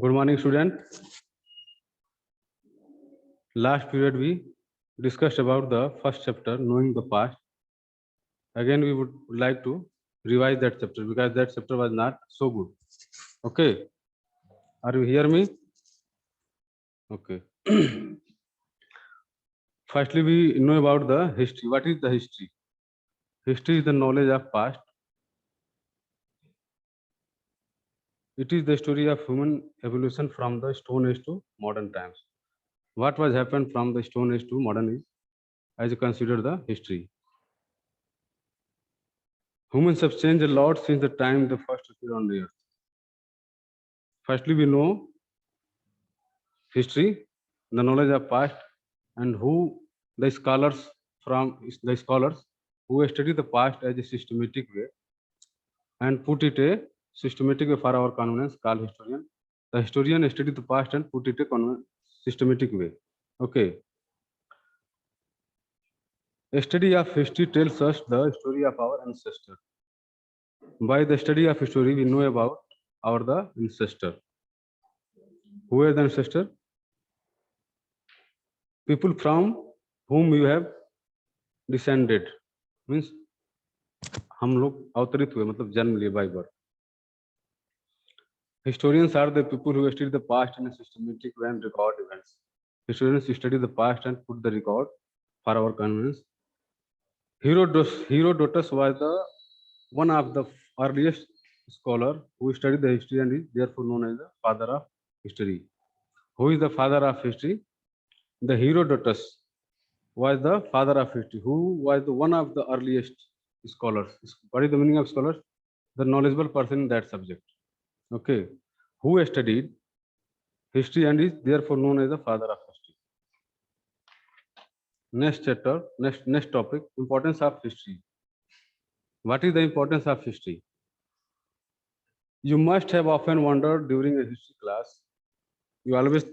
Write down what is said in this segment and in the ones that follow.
Good morning, student. Last period we discussed about the first chapter, knowing the past. Again, we would like to revise that chapter because that chapter was not so good. Okay, are you hear me? Okay. Firstly, we know about the history. What is the history? History is the knowledge of past. It is the story of human evolution from the Stone Age to modern times. What was happened from the Stone Age to modern age, as you consider the history. Humans have changed a lot since the time they first appeared on the earth. Firstly, we know history, the knowledge of past, and who the scholars who study the past as a systematic way and put it a systematic way for our convenience called historian. The historian study the past and put it a systematic way. Okay. A study of history tells us the story of our ancestor. By the study of history, we know about the ancestor. Who are the ancestor? People from whom you have descended. Means हम लोग अवतरित हुए मतलब जन्म लिए by birth. Historians are the people who study the past in a systematic way and record events. Historians study the past and put the record for our convenience. Herodotus was the one of the earliest scholar who studied the history and is therefore known as the father of history. Who is the father of history? The Herodotus was the father of history, who was the one of the earliest scholars. What is the meaning of scholars? The knowledgeable person in that subject. Okay, who studied history and is therefore known as the father of history. Next chapter, next topic, importance of history. What is the importance of history? You must have often wondered during a history class. You always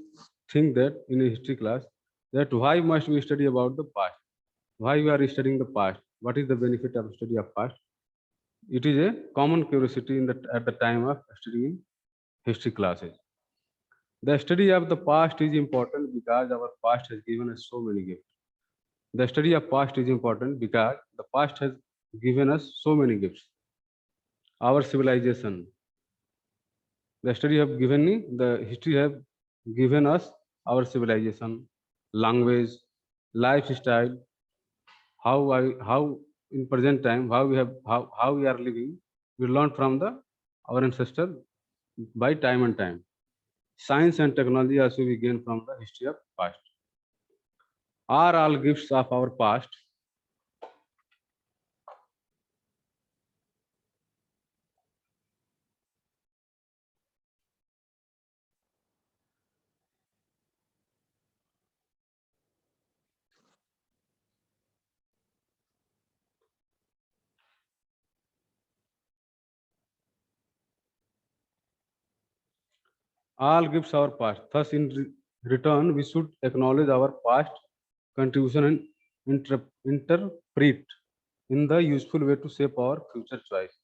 think that in a history class that why must we study about the past? Why we are studying the past? What is the benefit of study of past? It is a common curiosity at the time of studying history classes. The study of the past is important because our past has given us so many gifts. The study of past is important because the past has given us so many gifts. Our civilization, the study have given me, the history have given us our civilization, language, lifestyle, how in present time how we are living. We learn from our ancestor by time and time. Science and technology also we gain from the history of past. Are all gifts of our past? All gifts our past. Thus, in return, we should acknowledge our past contribution and interpret in the useful way to shape our future choice.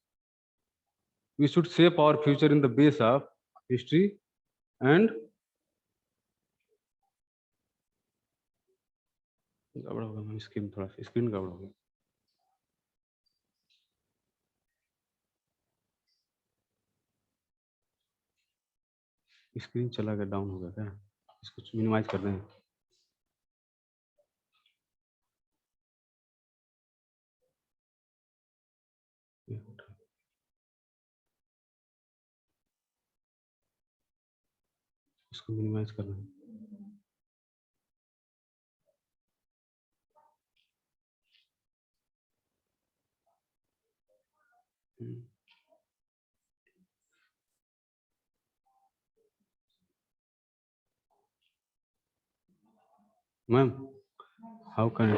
We should shape our future in the base of history and screen गड़बड़ हो गई screen चला गया, down हो गया क्या? इसको minimise कर दें। इसको मिनिमाइज कर दें। Ma'am, how can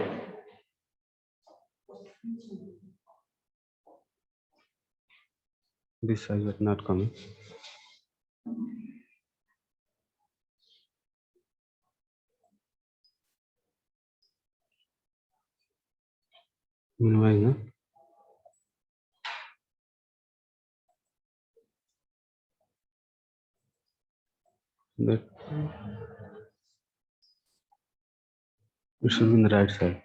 this size is not coming? Minimize, no? That it should be in the right side.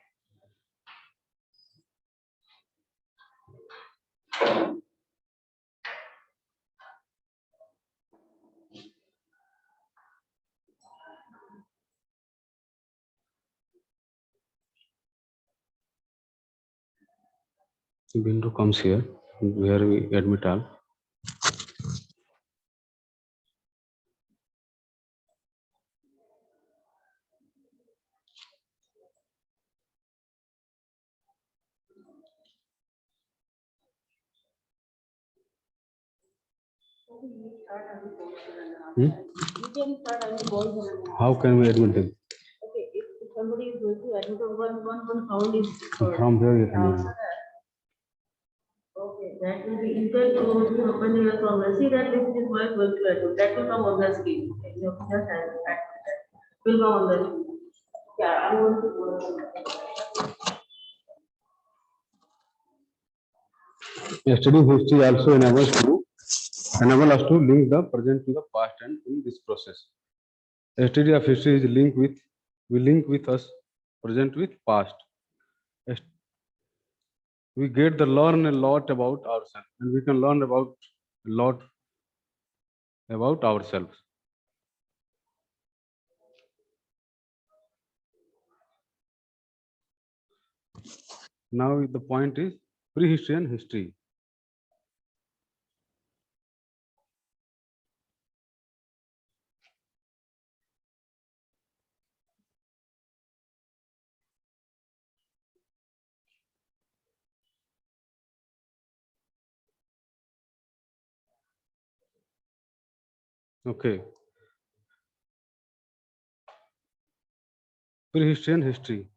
The window comes here where we admit all. Hmm? How can we admit them? Okay, if somebody is going to admit one sound is From here you can admit. okay, that will be equal to open your program. See that this is what going to admit. That will come on the screen. Okay, you just have that. Will come on the screen. Yeah, I want to go. Study history also enable us to link the present to the past, and in this process, a study of history is linked with we link with us present with past. We get to learn a lot about ourselves, and we can learn about a lot about ourselves. Now the point is prehistory and history. Okay, prehistory and history.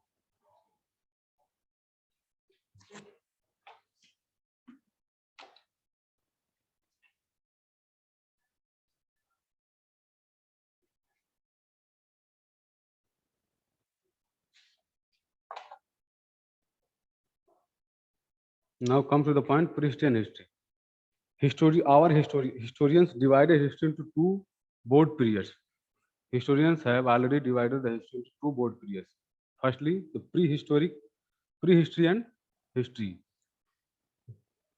Now come to the point prehistory and history. Historians divided history into two broad periods. Historians have already divided the history into two broad periods. Firstly, the prehistory and history.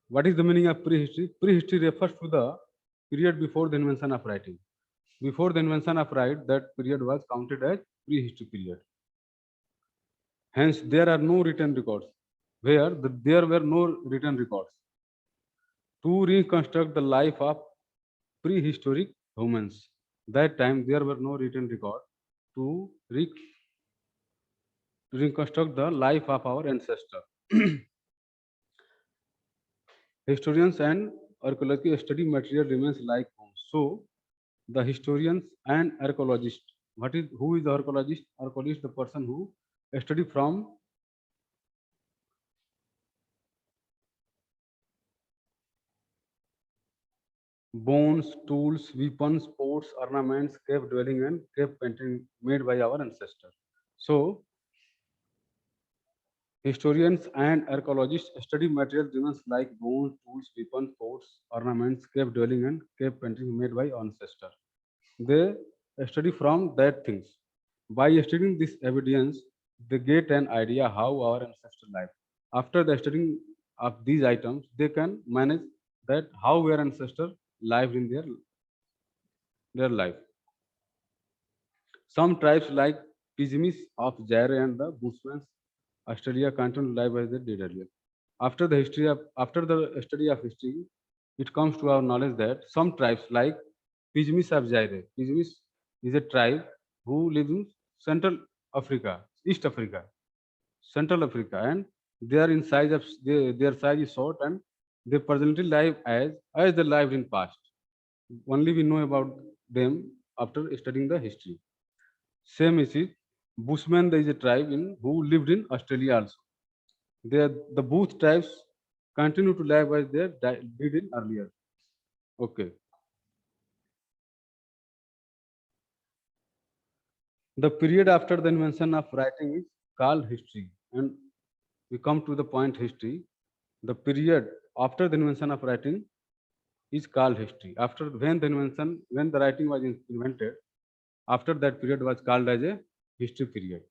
What is the meaning of prehistory? Prehistory refers to the period before the invention of writing. Before the invention of writing, that period was counted as prehistory period. Hence, there are no written records. There were no written records. To reconstruct the life of prehistoric humans, that time there were no written record to reconstruct the life of our ancestor. Historians and archaeologists study material remains like bones. So, the historians and archaeologists. Who is the archaeologist? Archaeologist, the person who study from bones, tools, weapons, pots, ornaments, cave dwelling, and cave painting made by our ancestors. So, historians and archaeologists study material remains like bones, tools, weapons, pots, ornaments, cave dwelling, and cave painting made by ancestors. They study from that things. By studying this evidence, they get an idea how our ancestors lived. After the studying of these items, they can manage that how our ancestors lived in their their life. Some tribes like Pygmies of Zaire and the Bushmans Australia continue to live as they did earlier. After the study of history, it comes to our knowledge that some tribes like Pygmies of Zaire. Pygmies is a tribe who lives in Central Africa, East Africa, Central Africa, and they are in size of their size is short, and they presently live as they lived in past. Only we know about them after studying the history. Same is it. Bushmen, there is a tribe in who lived in Australia also. The both tribes continue to live as they did in earlier. Okay. The period after the invention of writing is called history, and we come to the point history. The period after the invention of writing is called history. After when the writing was invented, after that period was called as a history period.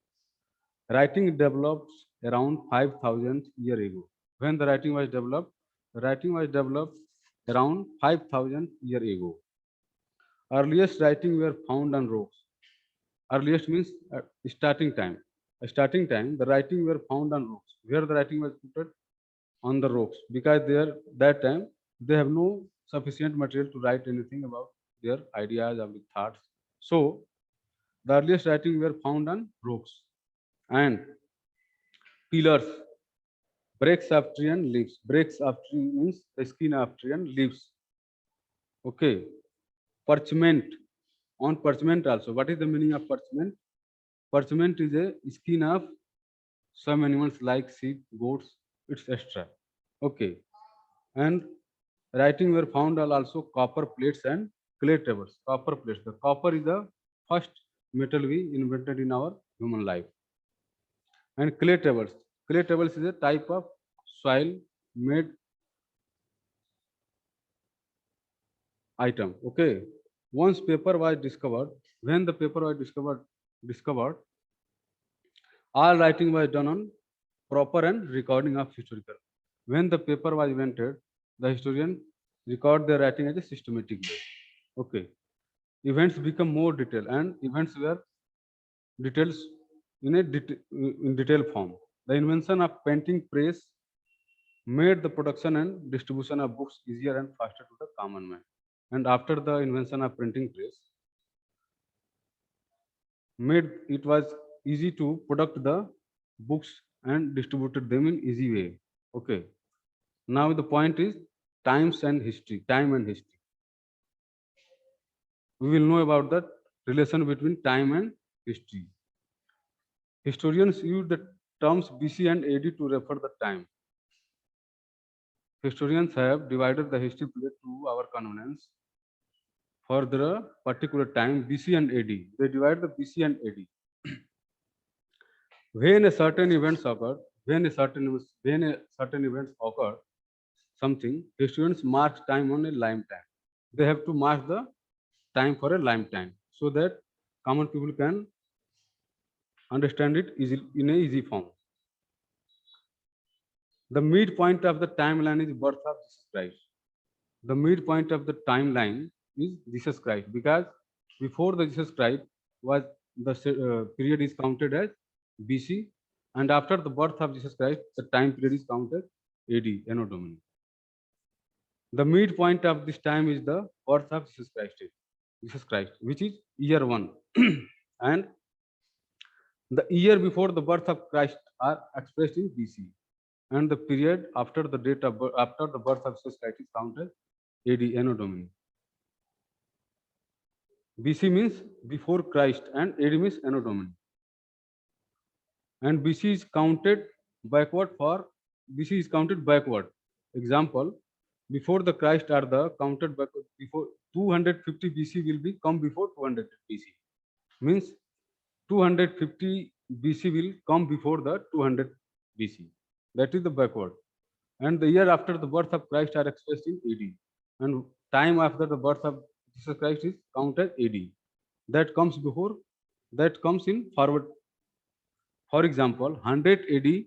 Writing developed around 5,000 years ago. When the writing was developed around 5,000 years ago. Earliest writing were found on rocks. Earliest means starting time. Starting time, the writing were found on rocks. Where the writing was put on the rocks, because there that time they have no sufficient material to write anything about their ideas or the thoughts. So the earliest writing were found on rocks and pillars, breaks of tree and leaves. Breaks of tree means the skin of tree and leaves. Okay. Parchment. On parchment also. What is the meaning of parchment? Parchment is a skin of some animals like sheep, goats, it's extra. Okay. And writing were found are also copper plates and clay tables. Copper plates. The copper is the first metal we invented in our human life. And clay tables. Clay tables is a type of soil made item. Okay. Once paper was discovered, when the paper was discovered, all writing was done on proper and recording of historical. When the paper was invented, the historian record their writing as a systematic way. Okay. Events become more detailed, and events were details in detail form. The invention of printing press made the production and distribution of books easier and faster to the common man. And after the invention of printing press, made it was easy to product the books and distributed them in easy way. Okay. Now the point is times and history. Time and history. We will know about the relation between time and history. Historians use the terms BC and AD to refer the time. Historians have divided the history period to our convenience for the particular time BC and AD. They divide the BC and AD. When a certain events occur, when a certain events occur, something historians mark time on a lime time. They have to mark the time for a lime time so that common people can understand it easily in a easy form. The midpoint of the timeline is birth of Jesus Christ. The midpoint of the timeline is Jesus Christ, because before the Jesus Christ was the period is counted as BC, and after the birth of Jesus Christ, the time period is counted AD, Anno Domini. The midpoint of this time is the birth of Jesus Christ, which is year 1. And the year before the birth of Christ are expressed in BC, and the period after the after the birth of Jesus Christ is counted AD, Anno Domini. BC means before Christ and AD means Anno Domini. And BC is counted backward Example, before the Christ are the counted backward before 250 BC will be come before 200 BC. Means 250 BC will come before the 200 BC. That is the backward. And the year after the birth of Christ are expressed in AD. And time after the birth of Jesus Christ is counted AD. That comes in forward. For example, 100 AD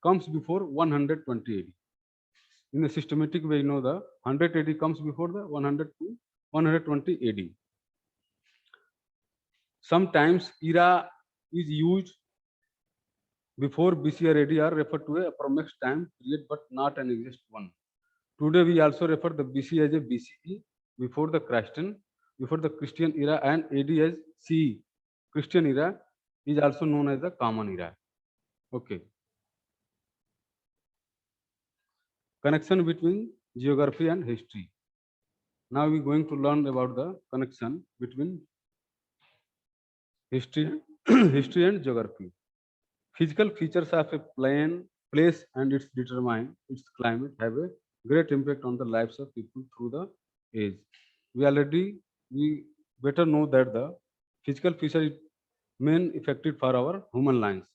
comes before 120 AD. In a systematic way, you know the 100 AD comes before the 100 to 120 AD. Sometimes era is used before BC or AD are referred to a promised time period, but not an exact one. Today we also refer the BC as a BCE, before the Christian era, and AD as CE. Christian era is also known as the common era. Okay. Connection between geography and history. Now we are going to learn about the connection between history, history and geography. Physical features of a place and its climate have a great impact on the lives of people through the age. We better know that the physical feature is main effective for our human lives.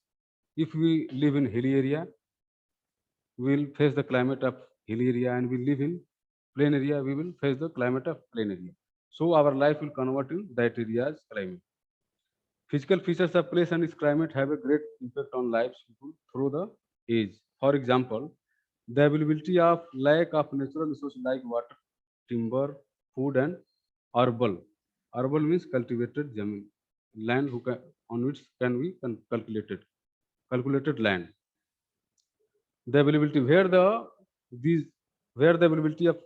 If we live in hilly area, we will face the climate of hilly area, and we live in plain area, we will face the climate of plain area. So our life will convert in that area's climate. Physical features of place and its climate have a great impact on lives people through the age. For example, the availability of lack of natural resources like water, timber, food, and herbal. Herbal means cultivated land on which can be calculated land. The availability these where the availability of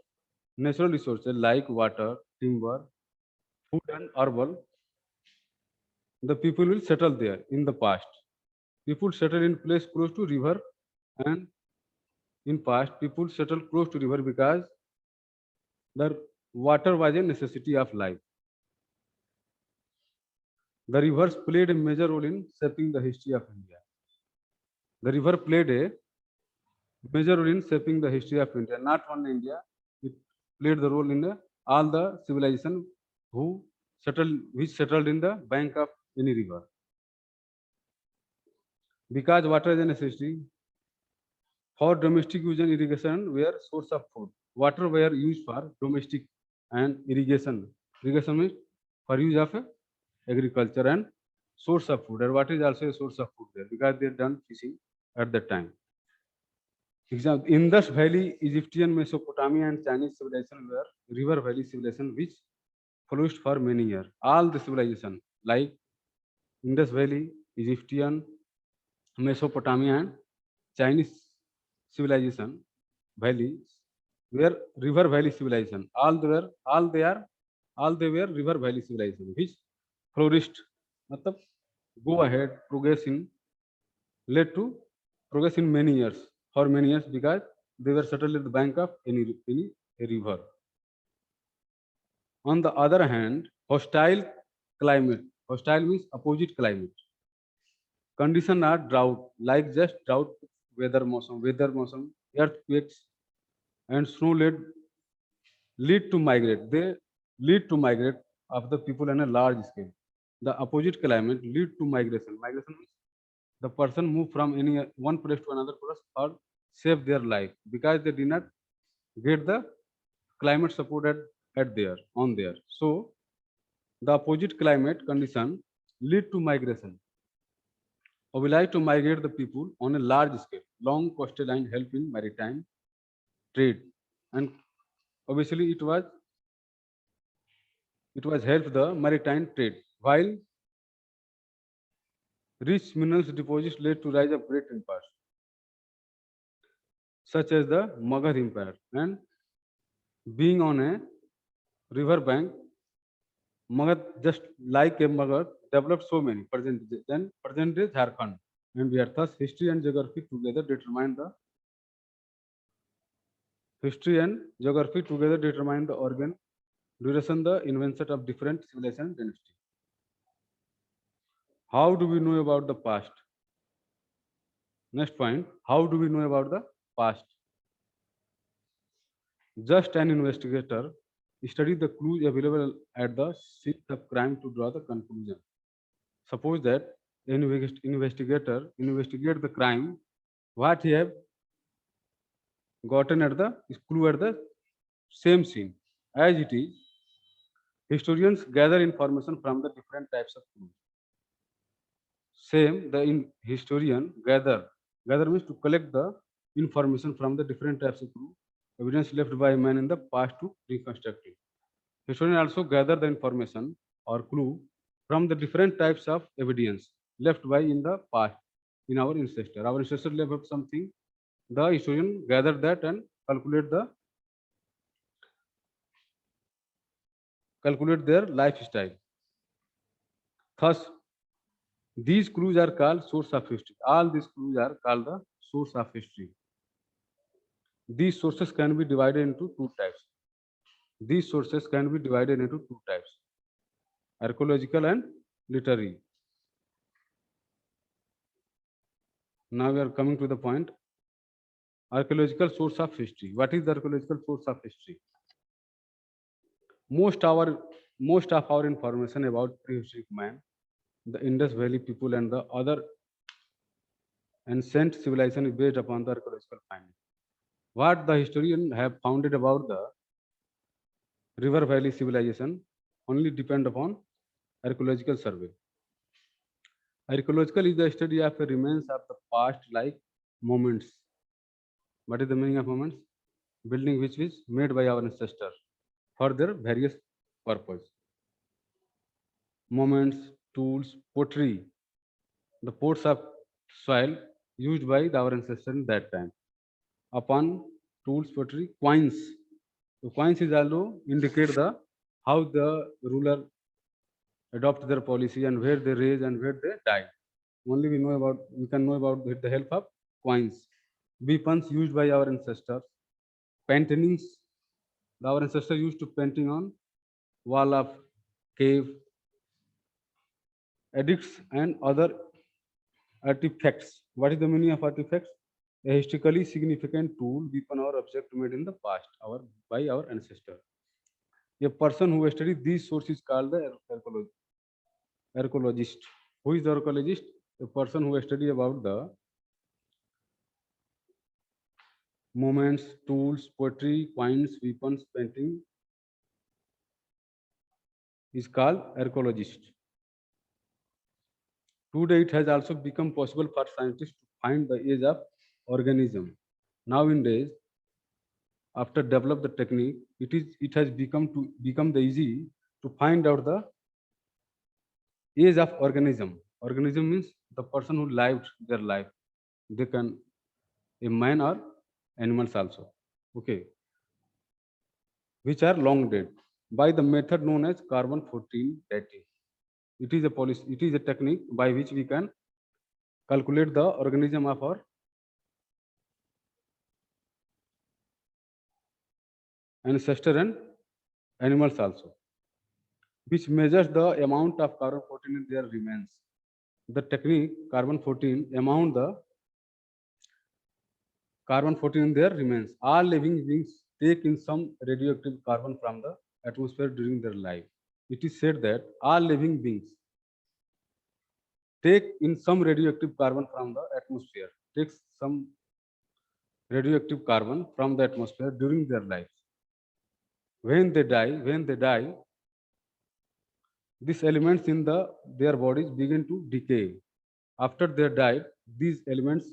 natural resources like water, timber, food, and herbal, the people will settle there in the past. People settle in place close to river, and in past people settle close to river because the water was a necessity of life. The rivers played a major role in shaping the history of India. The river played a major role in shaping the history of India. Not only India, it played the role in all the civilization which settled in the bank of any river. Because water is a necessity for domestic use and irrigation were source of food. Water were used for domestic and irrigation. Irrigation means for use of agriculture and source of food. And water is also a source of food there because they done fishing at that time. Example: Indus Valley, Egyptian, Mesopotamia, and Chinese civilization were river valley civilization which flourished for many years. All the civilization like Indus Valley, Egyptian, Mesopotamia, and Chinese civilization valley were river valley civilization. All they were river valley civilization which flourished. मतलब go ahead, led to progress in many years for many years because they were settled at the bank of any river. On the other hand, hostile means opposite climate. Conditions are drought, like just drought weather motion, earthquakes, and snow lead to migrate. They lead to migrate of the people on a large scale. The opposite climate lead to migration. Migration means the person move from any one place to another place or save their life because they did not get the climate support at there. So the opposite climate condition lead to migration. Oblige to migrate the people on a large scale. Long coastal line help in maritime trade, and obviously it was helped the maritime trade, while rich minerals deposits led to rise of great empires such as the Magadh Empire. And being on a river bank, Magadh, just like a Magadh, developed so many present day Jharkhand, and we are thus history and geography together determine the organ duration, the invention of different civilization dynasty. How do we know about the past? Next point, how do we know about the past? Just an investigator study the clues available at the scene of crime to draw the conclusion. Suppose that an investigator investigate the crime, what he have gotten at the clue at the same scene. As it is, historians gather information from the different types of clues. Same, the historian gather means to collect the information from the different types of clue, evidence left by man in the past to reconstruct it. Historian also gather the information or clue from the different types of evidence left by in the past in our ancestor. Our ancestor left something. The historian gather that and calculate their lifestyle. Thus, these clues are called source of history. All these clues are called the source of history. These sources can be divided into two types. These sources can be divided into two types: archaeological and literary. Now we are coming to the point. Archaeological source of history. What is the archaeological source of history? Most of our information about prehistoric man, the Indus Valley people, and the other ancient civilization is based upon the archaeological findings. What the historian have founded about the river valley civilization only depend upon archaeological survey. Archaeological is the study of the remains of the past like moments. What is the meaning of moments? Building which is made by our ancestors for their various purpose. Moments, tools, pottery, the pots of soil used by our ancestors in that time. Upon tools, pottery, coins. So coins is also indicate the how the ruler adopt their policy and where they raise and where they die. Only we can know about with the help of coins. Weapons used by our ancestors. Paintings. Our ancestors used to painting on wall of cave. Edicts and other artifacts. What is the meaning of artifacts? A historically significant tool, weapon, or object made in the past by our ancestor. A person who studies these sources is called the archaeologist. Who is the archaeologist? A person who studies about the moments, tools, pottery, coins, weapons, painting is called archaeologist. Today, it has also become possible for scientists to find the age of organism. Nowadays, after develop the technique, it has become the easy to find out the age of organism. Organism means the person who lived their life. They can a man or animals also. Okay, which are long dead by the method known as carbon-14 dating. It is a policy. It is a technique by which we can calculate the organism of our ancestor and animals also, which measures the amount of carbon-14 in their remains. The technique carbon-14 amount the carbon-14 in their remains. All living beings take in some radioactive carbon from the atmosphere during their life. It is said that all living beings take in some radioactive carbon from the atmosphere, takes some radioactive carbon from the atmosphere during their lives. When they die, these elements in their bodies begin to decay. After they died, these elements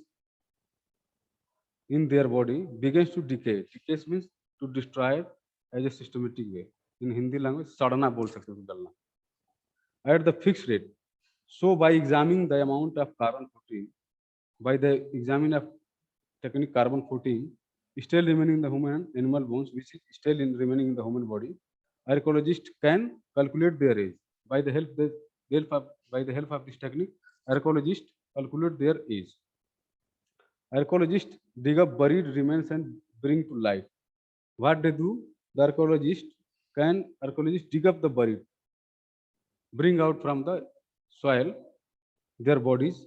in their body begins to decay. Decay means to destroy as a systematic way. In Hindi language, sadhana bol sakte ho dalna. At the fixed rate. So by examining the amount of carbon-14, by the examining of technique carbon-14, still remaining in the human animal bones, which is still remaining in the human body, archaeologists can calculate their age. By the help of this technique, archaeologists calculate their age. Archaeologists dig up buried remains and bring to light. What they do, the archaeologists dig up the buried, bring out from the soil their bodies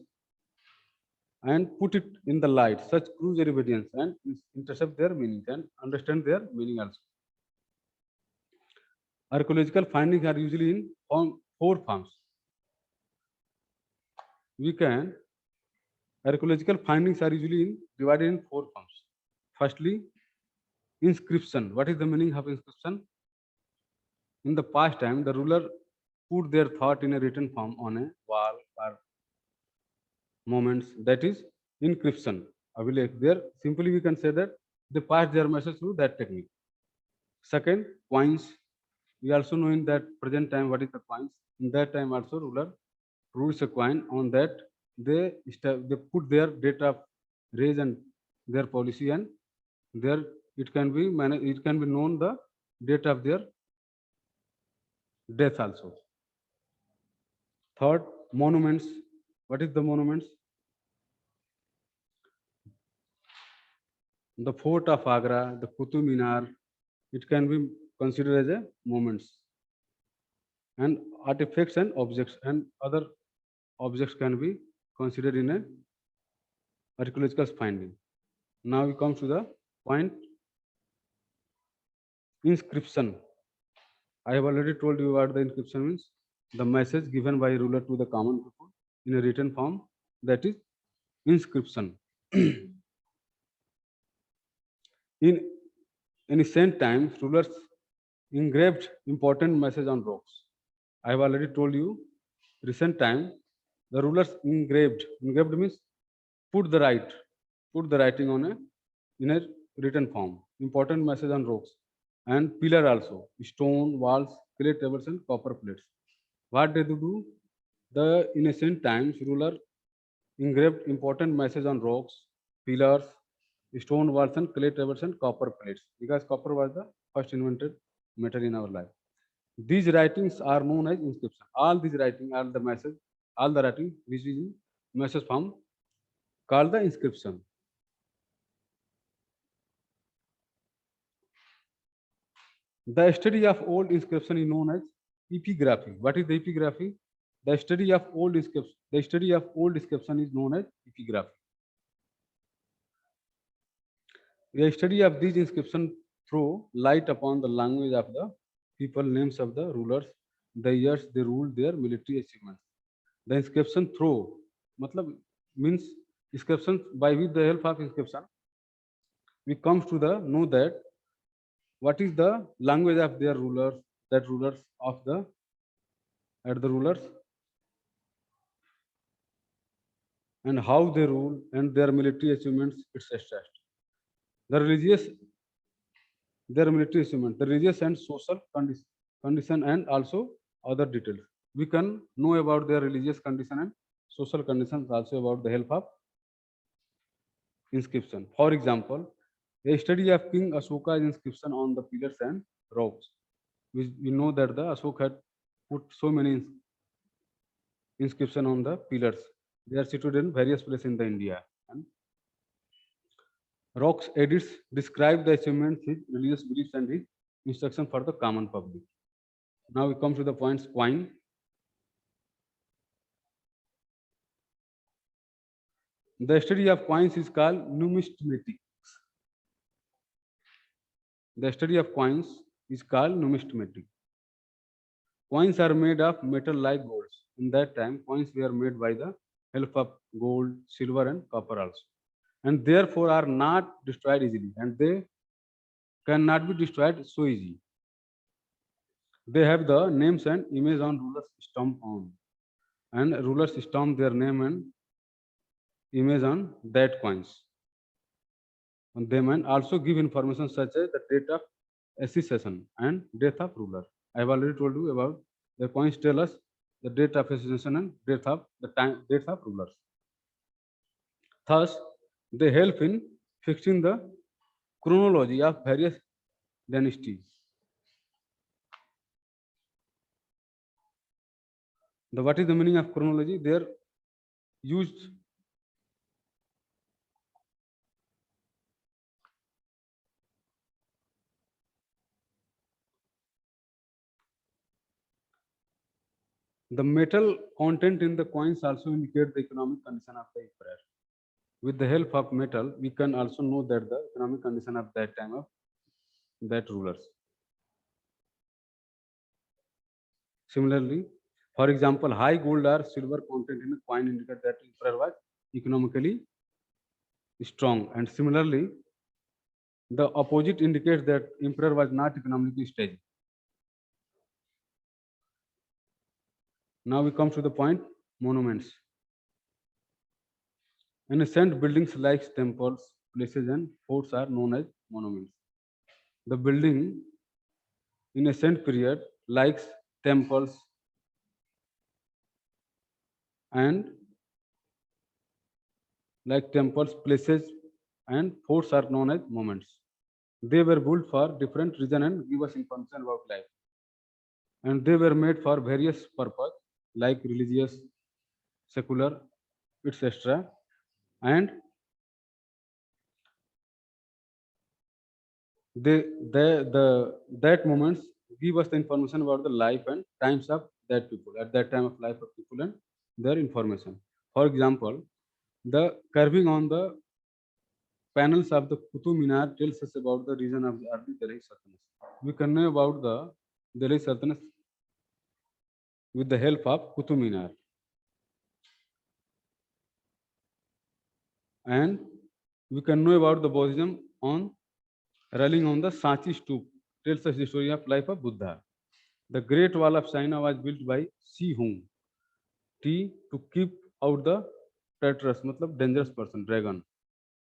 and put it in the light, such clues their evidence and intercept their meaning and understand their meaning also. Archaeological findings are usually in four forms. Archaeological findings are usually divided in four forms. Firstly, inscription. What is the meaning of inscription? In the past time, the ruler put their thought in a written form on a wall or moments. That is inscription. There, simply we can say that they passed their message through that technique. Second, coins. We also know in that present time what is the coins. In that time also ruler rules a coin. On that they put their date of raise and their policy, and there it can be it can be known the date of their death also. Third, monuments. What is the monuments? The fort of Agra, the Qutub Minar, it can be considered as a monuments. And artifacts and objects and other objects can be considered in a archaeological finding. Now we come to the point inscription. I have already told you what the inscription means. The message given by a ruler to the common people in a written form, that is inscription. In ancient times, rulers engraved important message on rocks. I have already told you, recent time, the rulers engraved means put the writing on in a written form, important message on rocks, and pillar also, stone, walls, clay tables, and copper plates. What they do? The in ancient times, ruler engraved important message on rocks, pillars, stone walls, and clay tables and copper plates, because copper was the first invented metal in our life. These writings are known as inscription. All these writing, all the message, all the writing which is in message form called the inscription. The study of old inscription is known as epigraphy. What is the epigraphy? The study of old inscription. The study of old inscription is known as epigraphy. The study of these inscriptions throw light upon the language of the people, names of the rulers, the years they ruled, their military achievements. The inscription throw, matlab, means inscription, by with the help of inscription, we come to the know that what is the language of their rulers, that rulers of the rulers, and how they rule and their military achievements, etc. The religious, their military achievement, the religious and social condition, and also other details. We can know about their religious condition and social conditions also about the help of inscription. For example, a study of King Ashoka's inscription on the pillars and rocks. We know that the Ashoka had put so many inscription on the pillars. They are situated in various places in the India. And rocks edits describe the achievements, his religious beliefs, and his instruction for the common public. Now we come to the points coin. The study of coins is called numismatics. The study of coins is called numismatic. Coins are made of metal like gold. In that time, coins were made by the help of gold, silver, and copper also, and therefore are not destroyed easily, and they cannot be destroyed so easy. They have the names and image on rulers stamp on, and rulers stamp their name and image on that coins on them, and also give information such as the date of accession and death of ruler. I have already told you about the coins tell us the date of accession and death of the time death of rulers. Thus, they help in fixing the chronology of various dynasties. What is the meaning of chronology? They are used the metal content in the coins also indicate the economic condition of the emperor. With the help of metal, we can also know that the economic condition of that time of that rulers. Similarly, for example, high gold or silver content in a coin indicate that emperor was economically strong, and similarly, the opposite indicates that emperor was not economically stable. Now we come to the point monuments. Ancient buildings like temples, places, and forts are known as monuments. The building in ancient period, like temples, and like temples, places, and forts are known as monuments. They were built for different reason and give us information about life. And they were made for various purpose like religious, secular, etc. And they the that moments give us the information about the life and times of that people at that time of life of people and their information. For example, the carving on the panels of the Qutub Minar tells us about the region of the early Delhi Sultanate. We can know about the Delhi Sultanate with the help of Qutub Minar. And we can know about the Buddhism on railing on the Sanchi Stup, tells us the story of life of Buddha. The Great Wall of China was built by Si Hung T to keep out the traitorous, matlab dangerous person, dragon.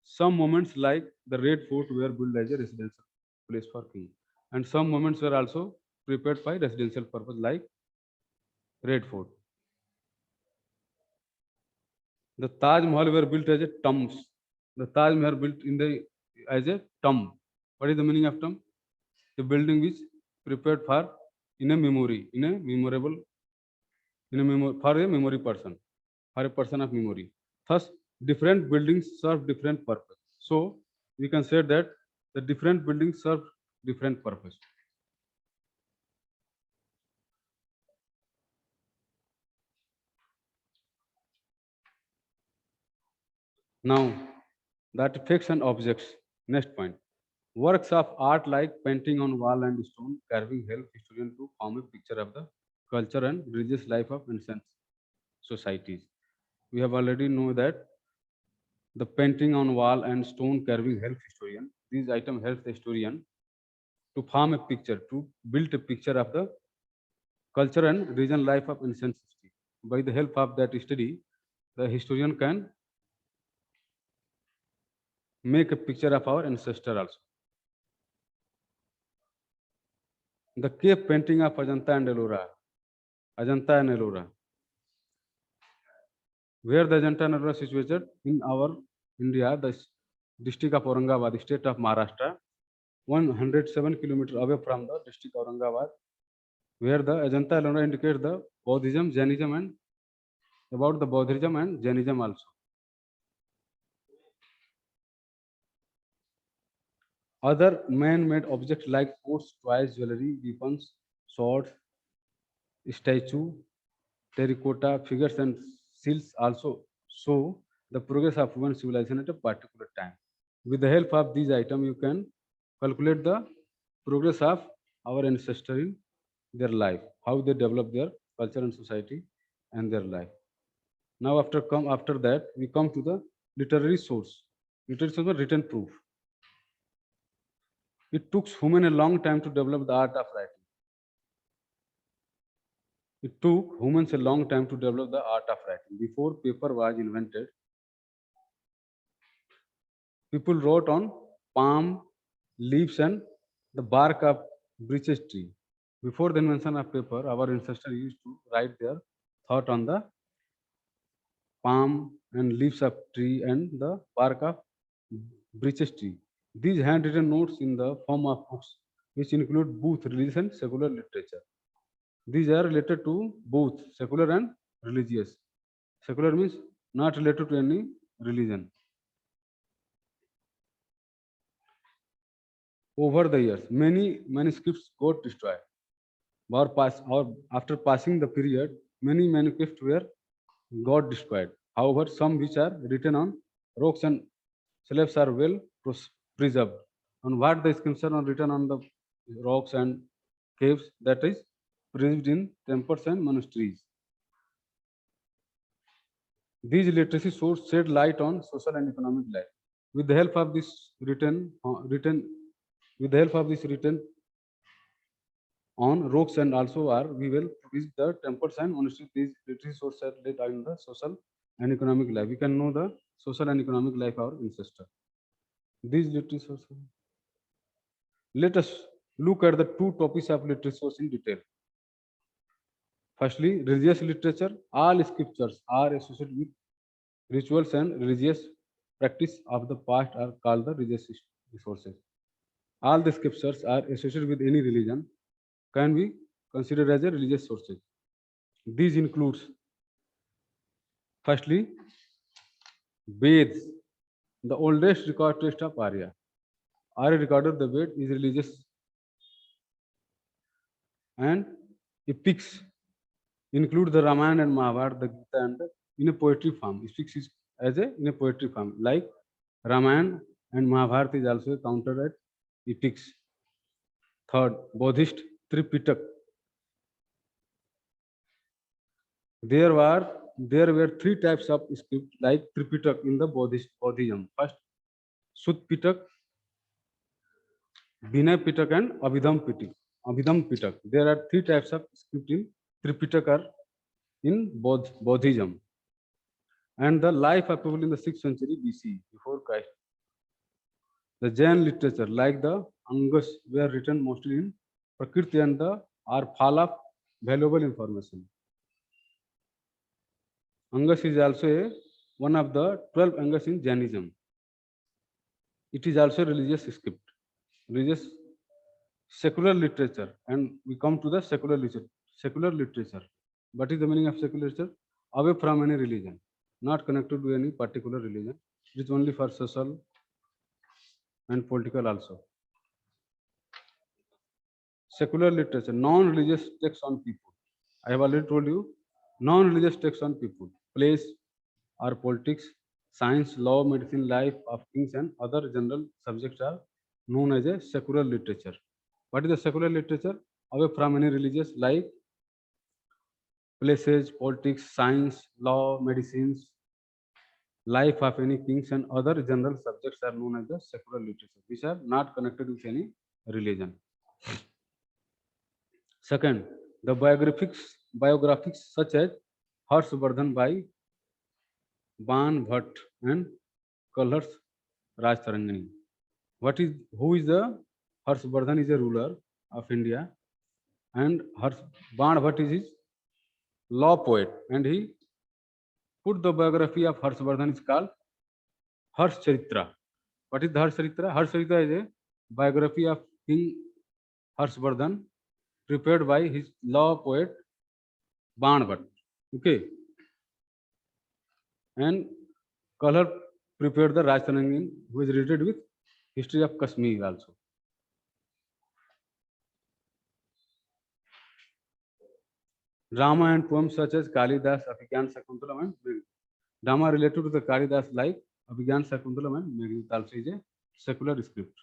Some moments like the Red Fort were built as a residential place for king, and some moments were also prepared by residential purpose like Red Fort. The Taj Mahal were built as a tombs. The Taj Mahal built in the as a tomb. What is the meaning of tomb? The building is prepared for in a memory, in a memorable, in a for a memory person, for a person of memory. Thus, different buildings serve different purpose. So we can say that the different buildings serve different purpose. Now, the artifacts and objects. Next point. Works of art like painting on wall and stone carving help historians to form a picture of the culture and religious life of ancient societies. We have already know that the painting on wall and stone carving help historian. These items help the historian to form a picture, to build a picture of the culture and regional life of ancient city. By the help of that study, the historian can make a picture of our ancestor also. The cave painting of Ajanta and Ellora, Ajanta and Ellora, where the Ajanta and Ellora is situated in our India, the district of Aurangabad, state of Maharashtra, 107 kilometers away from the district of Aurangabad, where the Ajanta and Ellora indicate the Buddhism, Jainism, and about the Buddhism and Jainism also. Other man-made objects like pots, toys, jewelry, weapons, swords, statue, terracotta figures, and seals also show the progress of human civilization at a particular time. With the help of these items, you can calculate the progress of our ancestors in their life, how they develop their culture and society and their life. Now, after that, we come to the literary source. Literary source was written proof. It took human a long time to develop the art of writing. It took humans a long time to develop the art of writing. Before paper was invented, people wrote on palm leaves and the bark of birch tree. Before the invention of paper, our ancestors used to write their thought on the palm and leaves of tree and the bark of birch tree. These handwritten notes in the form of books, which include both religious and secular literature. These are related to both secular and religious. Secular means not related to any religion. Over the years, many manuscripts got destroyed. Or after passing the period, many manuscripts were got destroyed. However, some which are written on rocks and slabs are well preserved. And what the inscription are written on the rocks and caves, that is preserved in temples and monasteries. These literacy sources shed light on social and economic life. With the help of this with the help of this written on rocks and also are we will visit the temples and monasteries. These literacy sources are laid on the social and economic life. We can know the social and economic life of our ancestor. These literacy sources. Let us look at the two topics of literacy source in detail. Firstly, religious literature. All scriptures are associated with rituals and religious practice of the past are called the religious resources. All the scriptures are associated with any religion can be considered as a religious sources. These includes firstly Veds, the oldest recorded text of Arya. Arya recorded the Ved is religious and epics include the Ramayana and Mahabharata, the Gita, and in a poetry form. Epics is as a in a poetry form like Ramayana and Mahabharata is also counted at epics. Third, Buddhist Tripitak. There were three types of script like Tripitak in the Buddhism. First, Sut Pitak, Vinay Pitak, and Abhidham Pitak. Abhidham Pitak. There are three types of script in Tripitaka in Buddhism. And the life of people in the 6th century BC, before Christ. The Jain literature, like the Angas, were written mostly in Prakriti and the are full of valuable information. Angas is also one of the 12 Angas in Jainism. It is also a religious script, religious secular literature, and we come to the secular literature. Secular literature. What is the meaning of secular literature? Away from any religion, not connected to any particular religion. It is only for social and political also. Secular literature, non-religious texts on people. I have already told you, non-religious texts on people, place or politics, science, law, medicine, life of kings, and other general subjects are known as a secular literature. What is the secular literature? Away from any religious, like places, politics, science, law, medicines, life of any kings, and other general subjects are known as the secular literature, which are not connected with any religion. Second, the biographics such as Harshvardhan by Ban Bhatt and Kalhars Raj Tarangani. Who is the Harshvardhan is a ruler of India, and Ban Bhatt is his law poet, and he put the biography of Harshvardhan is called Harsh Charitra. What is the Harsh Charitra? Harsh Charitra is a biography of King Harshvardhan prepared by his law poet Ban Bhatt. Okay, and Kalhar prepared the Raj Tarangani, who is related with history of Kashmir also. Drama and poems such as Kalidas, Abhigyan Shakuntalam and Meghnad. Drama related to the Kalidas like Abhigyan Shakuntalam and Meghnad also is a secular script.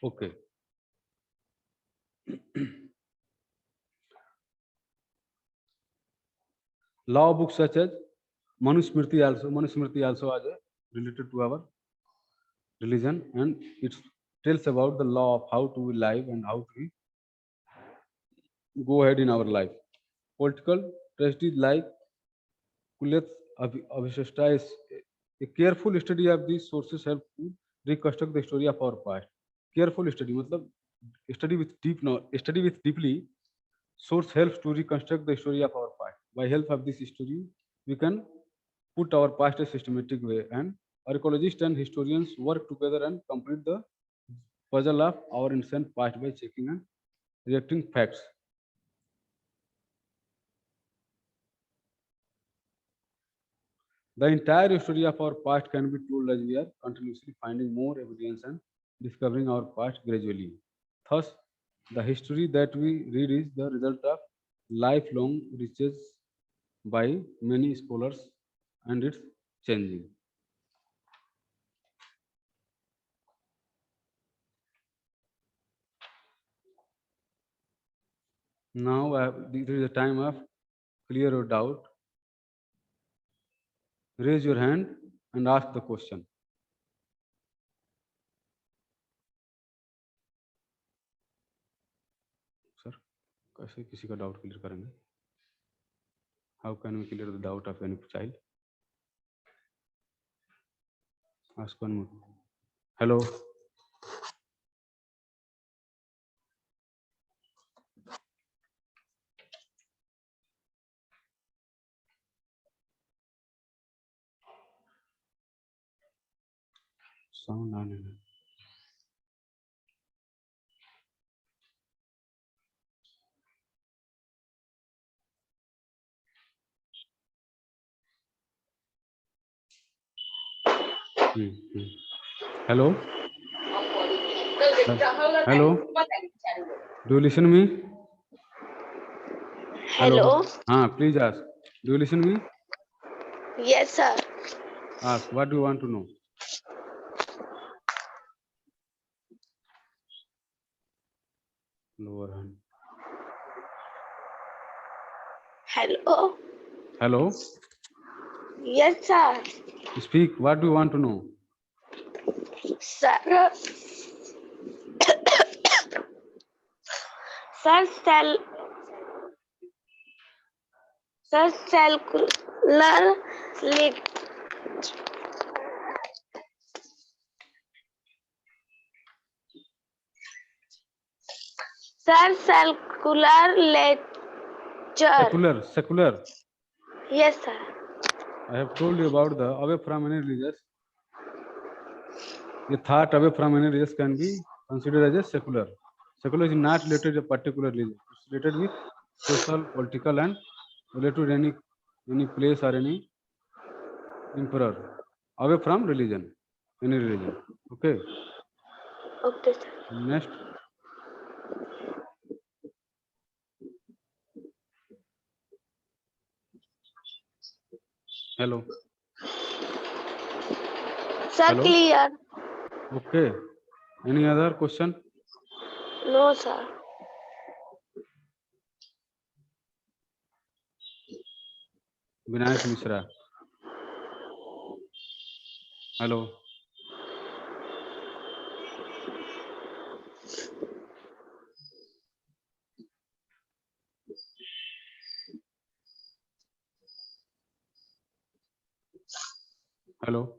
Okay. Law books such as Manusmriti also are related to our religion, and it tells about the law of how to live and how to go ahead in our life. Political treatises like Kulet Avishashta is a careful study of these sources help to reconstruct the story of our past. Careful study, matlab study with deeply. Source helps to reconstruct the story of our past. By help of this story, we can put our past in a systematic way, and archaeologists and historians work together and complete the puzzle of our ancient past by checking and rejecting facts. The entire story of our past can be told as we are continuously finding more evidence and discovering our past gradually. Thus, the history that we read is the result of lifelong research by many scholars, and it's changing. Now, this is a time of clear or doubt. Raise your hand and ask the question. Sir, कैसे किसी का doubt clear करेंगे? How can we clear the doubt of any child? Ask one more. Hello. Sound आने में। Hello hello, do listen me? Hello. हाँ, please ask, do listen me? Yes, sir. Ask, what do you want to know? Lower hand. Hello. Hello, Yes, sir. Speak, what do you want to know? Sir. Sir, circular lecture. Sir, circular lecture. Secular. Yes, sir. I have told you about the away from any religious. The thought away from any religious can be considered as a secular. Secular is not related to a particular religion. It's related with social, political, and related to any place or any emperor. Away from religion, any religion. Okay. Okay, sir. Next. Hello. Sir, Hello? clear. Okay. Any other question? No, sir. Vinayak Mishra. Hello. Hello.